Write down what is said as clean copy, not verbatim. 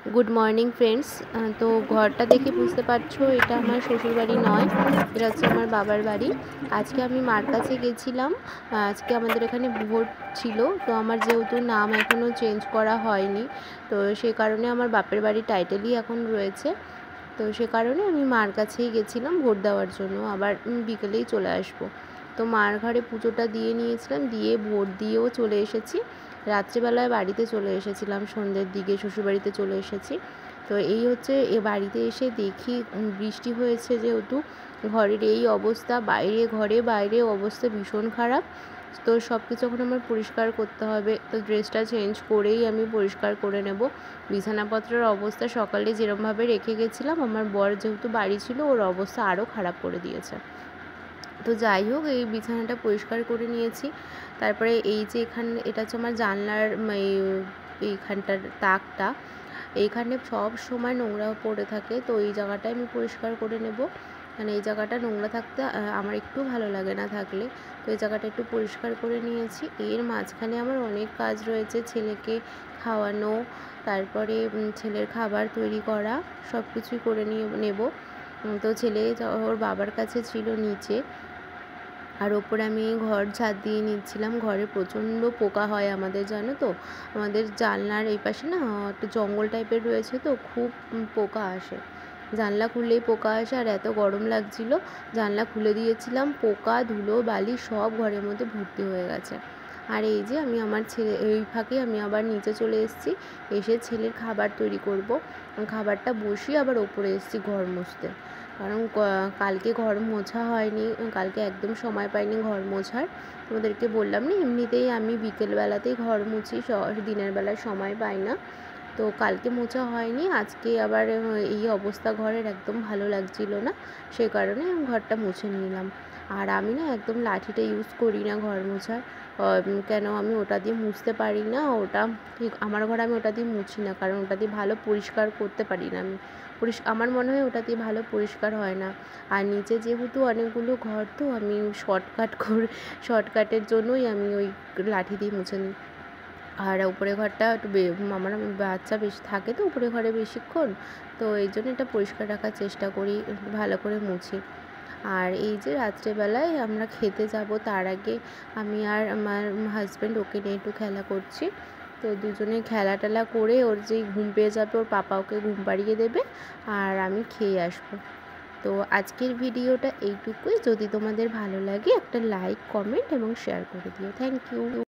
Good morning friends. তো ঘরটা দেখে বুঝতে পারছো এটা আমার শ্বশুরবাড়ি নয়, এটা হচ্ছে আমার বাবার বাড়ি। আজকে আমি মার কাছে গেছিলাম। আজকে আমাদের এখানে ভোট ছিল, তো আমার যেহেতু নাম এখনও চেঞ্জ করা হয়নি, তো সে কারণে আমার বাপের বাড়ির টাইটেলই এখন রয়েছে। তো সে কারণে আমি মার কাছেই গেছিলাম ভোট দেওয়ার জন্য, আবার বিকেলেই চলে আসবো। তো মার ঘরে পুজোটা দিয়ে নিয়েছিলাম, দিয়ে ভোট দিয়েও চলে এসেছি। রাত্রিবেলায় বাড়িতে চলে এসেছিলাম, সন্ধ্যের দিকে শ্বশুরবাড়িতে চলে এসেছি। তো এই হচ্ছে এ বাড়িতে এসে দেখি বৃষ্টি হয়েছে যেহেতু, ঘরের এই অবস্থা, ঘরে বাইরে অবস্থা ভীষণ খারাপ। তো সব কিছু এখন আমার পরিষ্কার করতে হবে, তো ড্রেসটা চেঞ্জ করেই আমি পরিষ্কার করে নেব। বিছানাপত্রের অবস্থা সকালে যেরমভাবে রেখে গেছিলাম, আমার বর যেহেতু বাড়ি ছিল ওর অবস্থা আরও খারাপ করে দিয়েছে। তো যাই হোক, এই বিছানাটা পরিষ্কার করে নিয়েছি। তারপরে এই যে এটা হচ্ছে আমার জানলার এইখানটার তাকটা, এইখানে সব সময় নোংরা পড়ে থাকে, তো এই জায়গাটা আমি পরিষ্কার করে নেব। মানে এই জায়গাটা নোংরা থাকতে আমার একটু ভালো লাগে না থাকলে, তো এই জায়গাটা একটু পরিষ্কার করে নিয়েছি। এর মাঝখানে আমার অনেক কাজ রয়েছে, ছেলেকে খাওয়ানো, তারপরে ছেলের খাবার তৈরি করা, সব কিছুই করে নেব। তো ছেলে ওর বাবার কাছে ছিল নিচে, আর ওপরে আমি ঘর ঝাড় দিয়ে নিচ্ছিলাম। ঘরে প্রচণ্ড পোকা হয় আমাদের, জানো তো, আমাদের জানলার এই পাশে না একটা জঙ্গল টাইপের রয়েছে, তো খুব পোকা আসে। জানলা খুললেই পোকা আসে, আর এত গরম লাগছিল, জানলা খুলে দিয়েছিলাম, পোকা ধুলো বালি সব ঘরের মধ্যে ভর্তি হয়ে গেছে। আর এই যে আমি আমার এই ফাঁকে আমি আবার নিচে চলে এসেছি, এসে ছেলের খাবার তৈরি করব। খাবারটা বসিয়ে আবার ওপরে এসেছি ঘর মুছতে, কারণ কালকে ঘর মোছা হয়নি, কালকে একদম সময় পাইনি ঘর মোছার। তোমাদেরকে বললাম না, এমনিতেই আমি বিকেলবেলাতেই ঘর মুছি, দিনের বেলায় সময় পাই না, তো কালকে মোছা হয়নি। আজকে আবার এই অবস্থা ঘরের, একদম ভালো লাগছিল না, সে কারণে আমি ঘরটা মুছে নিলাম। আর আমি না একদম লাঠিটা ইউজ করি না ঘর মোছার, কেন আমি ওটা দিয়ে মুছতে পারি না, ওটা ঠিক আমার ঘরে আমি ওটা দিয়ে মুছি না, কারণ ওটা দিয়ে ভালো পরিষ্কার করতে পারি না আমি। আমার মনে হয় ওটা দিয়ে ভালো পরিষ্কার হয় না। আর নিচে যেহেতু অনেকগুলো ঘর, তো আমি শর্টকাটের জন্যই আমি ওই লাঠি দিয়ে মুছে নিই। আর উপরে ঘরটা একটু আমার বাচ্চা বেশি থাকে, তো উপরে ঘরে বেশিক্ষণ, তো এই জন্য এটা পরিষ্কার রাখার চেষ্টা করি, ভালো করে মুছি। আর এই যে রাত্রেবেলায় আমরা খেতে যাব, তার আগে আমি আর আমার হাজব্যান্ড ওকে নিয়ে একটু খেলা করছি। তো দুজনে খেলা টেলা করে, ওর যেই ঘুম পেয়ে যাবে ওর পাপা ওকে ঘুম পাড়িয়ে দেবে, আর আমি খেয়ে আসবো। তো আজকের ভিডিওটা এইটুকুই। যদি তোমাদের ভালো লাগে একটা লাইক, কমেন্ট এবং শেয়ার করে দিও। Thank you.